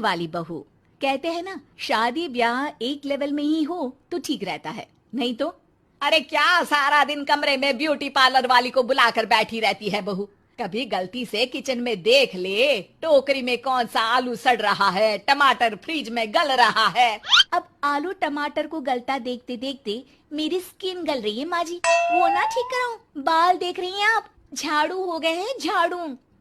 वाली बहू। कहते हैं ना, शादी ब्याह एक लेवल में ही हो तो ठीक रहता है, नहीं तो अरे क्या सारा दिन कमरे में ब्यूटी पार्लर वाली को बुलाकर बैठी रहती है बहू। कभी गलती से किचन में देख ले टोकरी में कौन सा आलू सड़ रहा है, टमाटर फ्रिज में गल रहा है। अब आलू टमाटर को गलता देखते देखते मेरी स्किन गल रही है माँ जी, वो ना ठीक कराऊं। बाल देख रही हैं आप, झाड़ू हो गए हैं, झाड़ू।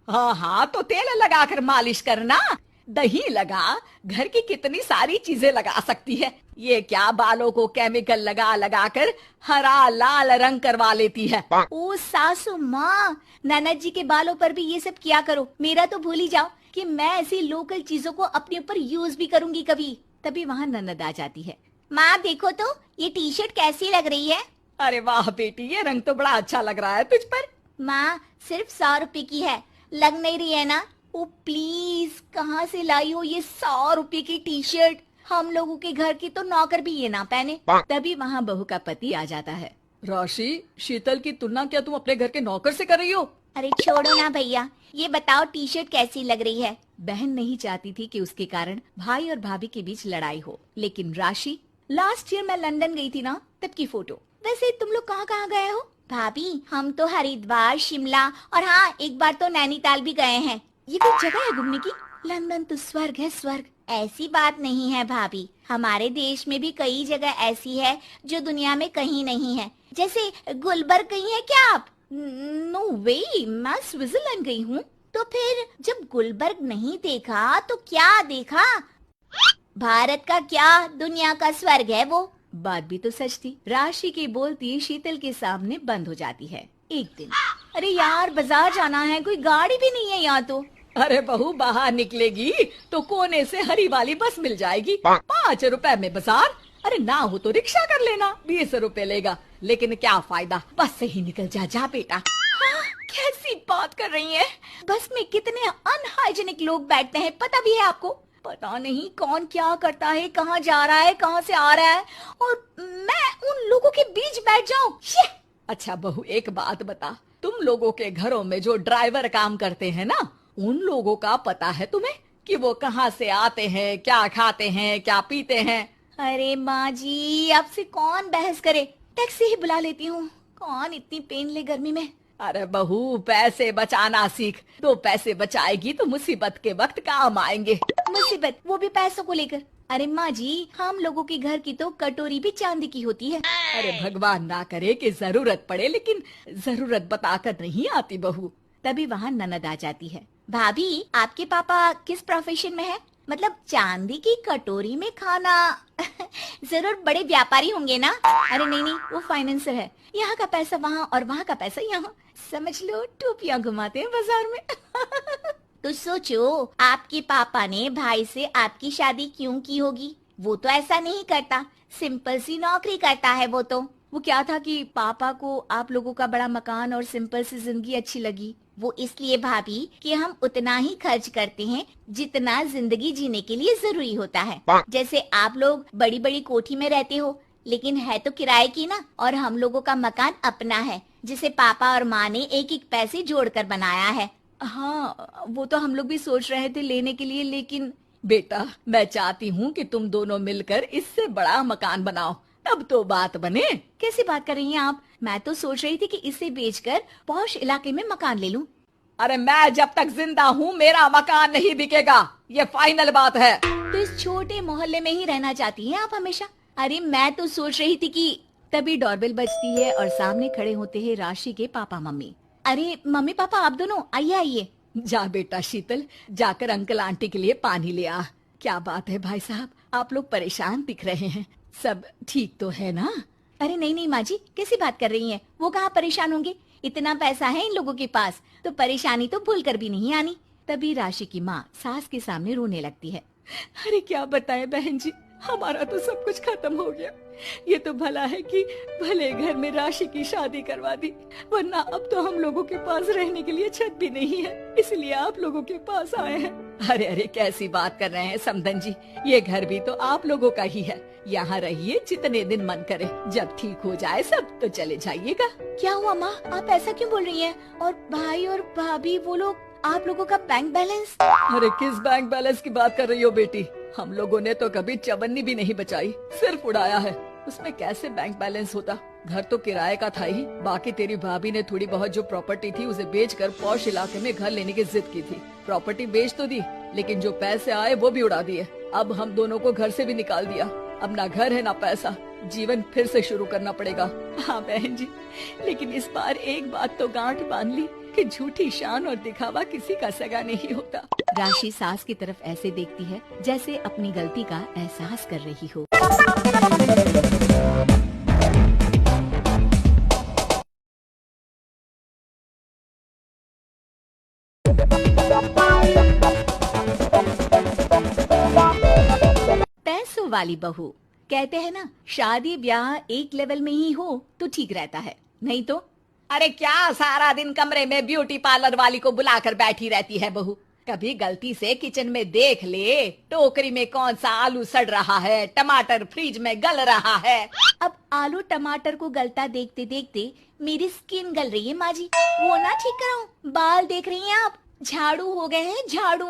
हाँ हाँ, तो तेल लगाकर मालिश करना, दही लगा, घर की कितनी सारी चीजें लगा सकती है। ये क्या बालों को केमिकल लगा लगा कर हरा लाल रंग करवा लेती है। ओ सासू माँ, ननद जी के बालों पर भी ये सब किया करो। मेरा तो भूल ही जाओ कि मैं ऐसी लोकल चीजों को अपने ऊपर यूज भी करूंगी कभी। तभी वहाँ ननद आ जाती है। माँ देखो तो ये टी शर्ट कैसी लग रही है। अरे वाह बेटी, ये रंग तो बड़ा अच्छा लग रहा है तुझ पर। माँ सिर्फ 100 रुपए की है, लग नहीं रही है ना। ओ प्लीज, कहाँ से लाई हो ये 100 रुपए की टी शर्ट। हम लोगों के घर की तो नौकर भी ये ना पहने। तभी वहाँ बहू का पति आ जाता है। राशि, शीतल की तुलना क्या तुम अपने घर के नौकर से कर रही हो? अरे छोड़ो ना भैया, ये बताओ टी शर्ट कैसी लग रही है। बहन नहीं चाहती थी कि उसके कारण भाई और भाभी के बीच लड़ाई हो, लेकिन राशि, लास्ट ईयर मैं लंदन गई थी ना, तब की फोटो। वैसे तुम लोग कहाँ कहाँ गए हो? भाभी हम तो हरिद्वार, शिमला और हाँ एक बार तो नैनीताल भी गए हैं। ये कोई जगह है घूमने की? लंदन तो स्वर्ग है, स्वर्ग। ऐसी बात नहीं है भाभी, हमारे देश में भी कई जगह ऐसी है जो दुनिया में कहीं नहीं है। जैसे गुलबर्ग गई है क्या आप? नो वे, मैं स्विट्जरलैंड गई हूँ। तो फिर जब गुलबर्ग नहीं देखा तो क्या देखा? भारत का क्या, दुनिया का स्वर्ग है वो। बात भी तो सच थी। राशि की बोलती शीतल के सामने बंद हो जाती है। एक दिन, अरे यार बाजार जाना है, कोई गाड़ी भी नहीं है यहाँ तो। अरे बहू, बाहर निकलेगी तो कोने से हरी वाली बस मिल जाएगी। 5 रुपए में बाजार। अरे ना हो तो रिक्शा कर लेना, 20 रुपए लेगा। लेकिन क्या फायदा, बस से ही निकल जा बेटा। हाँ, कैसी बात कर रही है? बस में कितने अनहाइजीनिक लोग बैठते हैं, पता भी है आपको? पता नहीं कौन क्या करता है, कहाँ जा रहा है, कहाँ से आ रहा है, और मैं उन लोगों के बीच बैठ जाऊं। अच्छा बहू, एक बात बता, तुम लोगों के घरों में जो ड्राइवर काम करते हैं ना, उन लोगों का पता है तुम्हें कि वो कहाँ से आते हैं, क्या खाते हैं, क्या पीते हैं? अरे माँ जी, आपसे कौन बहस करे, टैक्सी ही बुला लेती हूँ। कौन इतनी पेन ले गर्मी में। अरे बहू, पैसे बचाना सीख। 2 पैसे बचाएगी तो मुसीबत के वक्त काम आएंगे। मुसीबत, वो भी पैसों को लेकर? अरे माँ जी, हम लोगों के घर की तो कटोरी भी चांदी की होती है। अरे भगवान ना करे कि जरूरत पड़े, लेकिन जरूरत बताकर नहीं आती बहू। तभी वहाँ ननद आ जाती है। भाभी, आपके पापा किस प्रोफेशन में है? मतलब चांदी की कटोरी में खाना। जरूर बड़े व्यापारी होंगे ना? अरे नहीं नहीं, वो फाइनेंसर है। यहाँ का पैसा वहाँ और वहाँ का पैसा यहाँ, समझ लो टोपियाँ घुमाते हैं बाजार में। तो सोचो, आपके पापा ने भाई से आपकी शादी क्यों की होगी? वो तो ऐसा नहीं करता, सिंपल सी नौकरी करता है वो तो। वो क्या था कि पापा को आप लोगों का बड़ा मकान और सिंपल सी जिंदगी अच्छी लगी। वो इसलिए भाभी कि हम उतना ही खर्च करते हैं जितना जिंदगी जीने के लिए जरूरी होता है। जैसे आप लोग बड़ी बड़ी कोठी में रहते हो, लेकिन है तो किराए की ना, और हम लोगों का मकान अपना है, जिसे पापा और माँ ने एक एक पैसे जोड़कर बनाया है। हाँ, वो तो हम लोग भी सोच रहे थे लेने के लिए, लेकिन बेटा मैं चाहती हूँ कि तुम दोनों मिलकर इससे बड़ा मकान बनाओ, तब तो बात बने। कैसी बात कर रही हैं आप? मैं तो सोच रही थी कि इसे बेचकर पॉश इलाके में मकान ले लूं। अरे मैं जब तक जिंदा हूँ मेरा मकान नहीं बिकेगा, ये फाइनल बात है। तो इस छोटे मोहल्ले में ही रहना चाहती हैं आप हमेशा? अरे मैं तो सोच रही थी कि तभी डोरबेल बजती है और सामने खड़े होते हैं राशि के पापा मम्मी। अरे मम्मी पापा, आप दोनों आइए आइए। जा बेटा शीतल, जाकर अंकल आंटी के लिए पानी ले आ। क्या बात है भाई साहब, आप लोग परेशान दिख रहे हैं, सब ठीक तो है ना? अरे नहीं नहीं माँ जी, कैसी बात कर रही हैं? वो कहाँ परेशान होंगे, इतना पैसा है इन लोगों के पास, तो परेशानी तो भूल कर भी नहीं आनी। तभी राशि की माँ सास के सामने रोने लगती है। अरे क्या बताएं बहन जी, हमारा तो सब कुछ खत्म हो गया। ये तो भला है कि भले घर में राशि की शादी करवा दी, वरना अब तो हम लोगों के पास रहने के लिए छत भी नहीं है, इसलिए आप लोगों के पास आए हैं। अरे अरे कैसी बात कर रहे हैं समधन जी, ये घर भी तो आप लोगों का ही है, यहाँ रहिए जितने दिन मन करे, जब ठीक हो जाए सब तो चले जाइएगा। क्या हुआ माँ, आप ऐसा क्यों बोल रही हैं? और भाई और भाभी वो लोग आप लोगों का बैंक बैलेंस? अरे किस बैंक बैलेंस की बात कर रही हो बेटी? हम लोगों ने तो कभी चवन्नी भी नहीं बचाई, सिर्फ उड़ाया है। उसमें कैसे बैंक बैलेंस होता? घर तो किराए का था ही। बाकी तेरी भाभी ने थोड़ी बहुत जो प्रॉपर्टी थी उसे बेचकर पॉश इलाके में घर लेने की जिद की थी। प्रॉपर्टी बेच तो दी, लेकिन जो पैसे आए वो भी उड़ा दिए। अब हम दोनों को घर से भी निकाल दिया। अब ना घर है ना पैसा, जीवन फिर से शुरू करना पड़ेगा। हाँ बहन जी, लेकिन इस बार एक बात तो गांठ बांध ली कि झूठी शान और दिखावा किसी का सगा नहीं होता। राशि सास की तरफ ऐसे देखती है जैसे अपनी गलती का एहसास कर रही हो। पैसों वाली बहू। कहते हैं ना, शादी ब्याह एक लेवल में ही हो तो ठीक रहता है, नहीं तो अरे क्या सारा दिन कमरे में ब्यूटी पार्लर वाली को बुलाकर बैठी रहती है बहू। कभी गलती से किचन में देख ले टोकरी में कौन सा आलू सड़ रहा है, टमाटर फ्रिज में गल रहा है। अब आलू टमाटर को गलता देखते देखते मेरी स्किन गल रही है माँ जी। वो ना ठीक कराऊं? बाल देख रही हैं आप, झाड़ू हो गए हैं झाड़ू।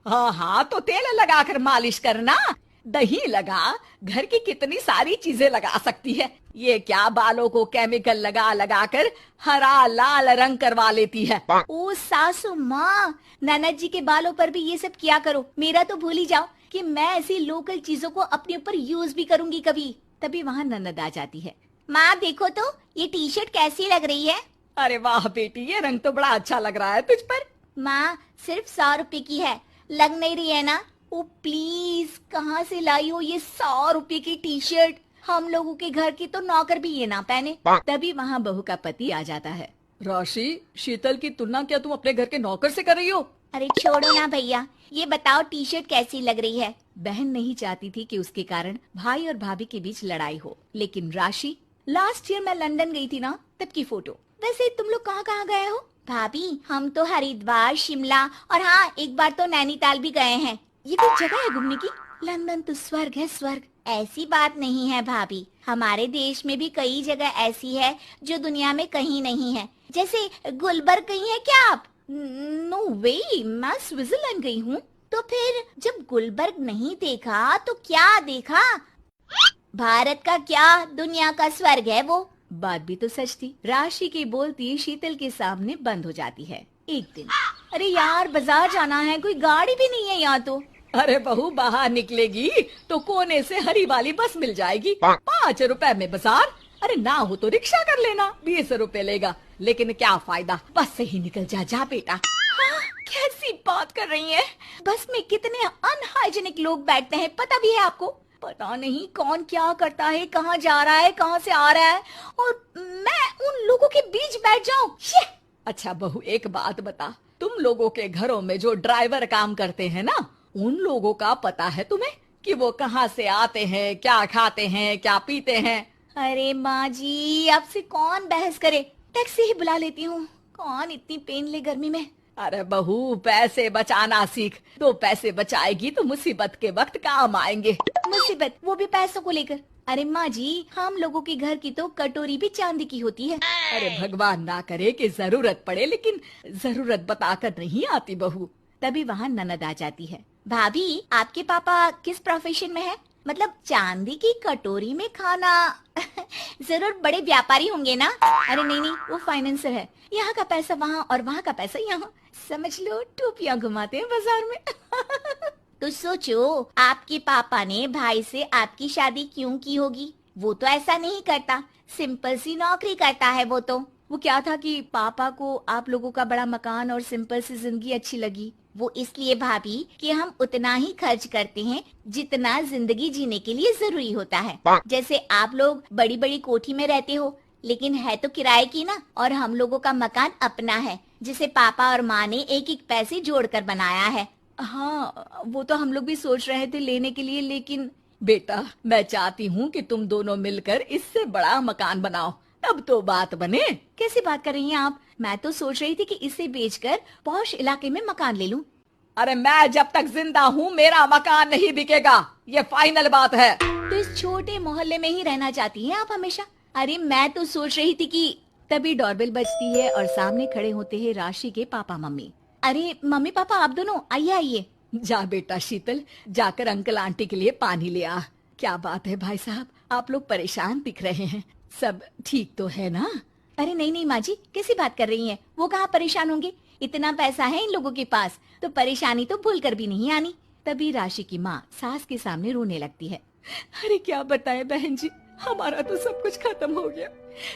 हाँ हाँ, तो तेल लगाकर मालिश करना, दही लगा, घर की कितनी सारी चीजें लगा सकती है। ये क्या बालों को केमिकल लगा लगा कर हरा लाल रंग करवा लेती है। ओ सासू माँ, ननद जी के बालों पर भी ये सब किया करो। मेरा तो भूल ही जाओ कि मैं ऐसी लोकल चीजों को अपने ऊपर यूज भी करूंगी कभी। तभी वहाँ ननद आ जाती है। माँ देखो तो ये टी शर्ट कैसी लग रही है? अरे वाह बेटी, ये रंग तो बड़ा अच्छा लग रहा है तुझ पर। माँ सिर्फ 100 रुपए की है, लग नहीं रही है ना? ओ प्लीज, कहाँ से लाई हो ये 100 रुपए की टी शर्ट? हम लोगों के घर की तो नौकर भी ये ना पहने। तभी वहाँ बहू का पति आ जाता है। राशि, शीतल की तुलना क्या तुम अपने घर के नौकर से कर रही हो? अरे छोड़ो ना भैया, ये बताओ टी शर्ट कैसी लग रही है? बहन नहीं चाहती थी कि उसके कारण भाई और भाभी के बीच लड़ाई हो, लेकिन राशि, लास्ट ईयर मैं लंदन गई थी ना, तब की फोटो। वैसे तुम लोग कहाँ कहाँ गए हो? भाभी हम तो हरिद्वार, शिमला और हाँ एक बार तो नैनीताल भी गए हैं। ये कोई जगह है घूमने की? लंदन तो स्वर्ग है, स्वर्ग। ऐसी बात नहीं है भाभी, हमारे देश में भी कई जगह ऐसी है जो दुनिया में कहीं नहीं है। जैसे गुलबर्ग गई है क्या आप? नो वे, मैं स्विट्जरलैंड गई हूँ। तो फिर जब गुलबर्ग नहीं देखा तो क्या देखा? भारत का क्या, दुनिया का स्वर्ग है वो। बात भी तो सच थी। राशि की बोलती शीतल के सामने बंद हो जाती है। एक दिन, अरे यार बाजार जाना है, कोई गाड़ी भी नहीं है यहाँ तो। अरे बहू, बाहर निकलेगी तो कोने से हरी वाली बस मिल जाएगी। 5 रुपए में बाजार। अरे ना हो तो रिक्शा कर लेना, 20 रुपए लेगा। लेकिन क्या फायदा, बस से ही निकल जा बेटा। हाँ, कैसी बात कर रही है? बस में कितने अनहाइजीनिक लोग बैठते हैं, पता भी है आपको? पता नहीं कौन क्या करता है, कहाँ जा रहा है, कहाँ से आ रहा है, और मैं उन लोगों के बीच बैठ जाऊं। अच्छा बहू, एक बात बता, तुम लोगों के घरों में जो ड्राइवर काम करते हैं ना, उन लोगों का पता है तुम्हें कि वो कहाँ से आते हैं, क्या खाते हैं, क्या पीते हैं? अरे माँ जी, आपसे कौन बहस करे, टैक्सी ही बुला लेती हूँ। कौन इतनी पेन ले गर्मी में। अरे बहू, पैसे बचाना सीख। 2 पैसे बचाएगी तो मुसीबत के वक्त काम आएंगे। मुसीबत, वो भी पैसों को लेकर? अरे माँ जी, हम लोगों के घर की तो कटोरी भी चांदी की होती है। अरे भगवान ना करे कि जरूरत पड़े, लेकिन जरूरत बताकर नहीं आती बहू। तभी वहाँ ननद आ जाती है। भाभी, आपके पापा किस प्रोफेशन में है? मतलब चांदी की कटोरी में खाना। जरूर बड़े व्यापारी होंगे ना? अरे नहीं नहीं, वो फाइनेंसर है। यहाँ का पैसा वहाँ और वहाँ का पैसा यहाँ, समझ लो टोपियाँ घुमाते हैं बाजार में। तो सोचो, आपके पापा ने भाई से आपकी शादी क्यों की होगी? वो तो ऐसा नहीं करता, सिंपल सी नौकरी करता है वो तो। वो क्या था कि पापा को आप लोगों का बड़ा मकान और सिंपल सी जिंदगी अच्छी लगी। वो इसलिए भाभी कि हम उतना ही खर्च करते हैं जितना जिंदगी जीने के लिए जरूरी होता है। जैसे आप लोग बड़ी बड़ी कोठी में रहते हो, लेकिन है तो किराए की ना, और हम लोगों का मकान अपना है, जिसे पापा और माँ ने एक एक पैसे जोड़कर बनाया है। हाँ, वो तो हम लोग भी सोच रहे थे लेने के लिए, लेकिन बेटा मैं चाहती हूँ कि तुम दोनों मिलकर इससे बड़ा मकान बनाओ, तब तो बात बने। कैसी बात कर रही हैं आप? मैं तो सोच रही थी कि इसे बेचकर पॉश इलाके में मकान ले लूं। अरे मैं जब तक जिंदा हूँ मेरा मकान नहीं बिकेगा, ये फाइनल बात है। तो इस छोटे मोहल्ले में ही रहना चाहती हैं आप हमेशा? अरे मैं तो सोच रही थी कि। तभी डोरबेल बजती है और सामने खड़े होते हैं राशि के पापा मम्मी। अरे मम्मी पापा आप दोनों आइए आइए। जा बेटा शीतल, जाकर अंकल आंटी के लिए पानी ले आ। क्या बात है भाई साहब, आप लोग परेशान दिख रहे हैं। सब ठीक तो है ना? अरे नहीं नहीं माँ जी, कैसी बात कर रही हैं? वो कहाँ परेशान होंगे, इतना पैसा है इन लोगों के पास, तो परेशानी तो भूल कर भी नहीं आनी। तभी राशि की माँ सास के सामने रोने लगती है। अरे क्या बताएं बहन जी, हमारा तो सब कुछ खत्म हो गया।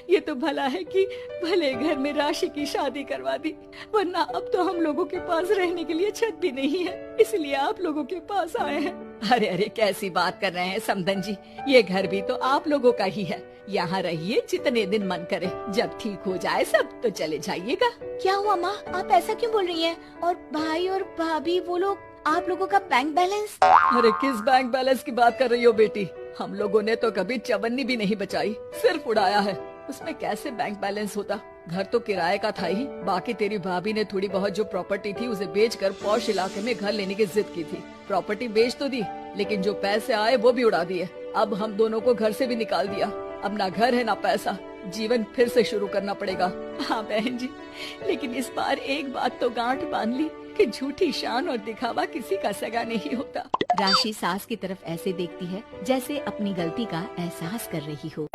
ये तो भला है कि भले घर में राशि की शादी करवा दी, वरना अब तो हम लोगों के पास रहने के लिए छत भी नहीं है, इसलिए आप लोगों के पास आए हैं। अरे अरे कैसी बात कर रहे हैं समधन जी, ये घर भी तो आप लोगों का ही है। यहाँ रहिए जितने दिन मन करे, जब ठीक हो जाए सब तो चले जाइएगा। क्या हुआ माँ, आप ऐसा क्यों बोल रही हैं? और भाई और भाभी वो लोग, आप लोगों का बैंक बैलेंस? अरे किस बैंक बैलेंस की बात कर रही हो बेटी? हम लोगों ने तो कभी चवन्नी भी नहीं बचाई, सिर्फ उड़ाया है। उसमें कैसे बैंक बैलेंस होता? घर तो किराए का था ही, बाकी तेरी भाभी ने थोड़ी बहुत जो प्रॉपर्टी थी उसे बेचकर पॉश इलाके में घर लेने की जिद की थी। प्रॉपर्टी बेच तो दी, लेकिन जो पैसे आए वो भी उड़ा दिए। अब हम दोनों को घर से भी निकाल दिया। अब ना घर है ना पैसा, जीवन फिर से शुरू करना पड़ेगा। हाँ बहन जी, लेकिन इस बार एक बात तो गांठ बांध ली कि झूठी शान और दिखावा किसी का सगा नहीं होता। राशि सास की तरफ ऐसे देखती है जैसे अपनी गलती का एहसास कर रही हो।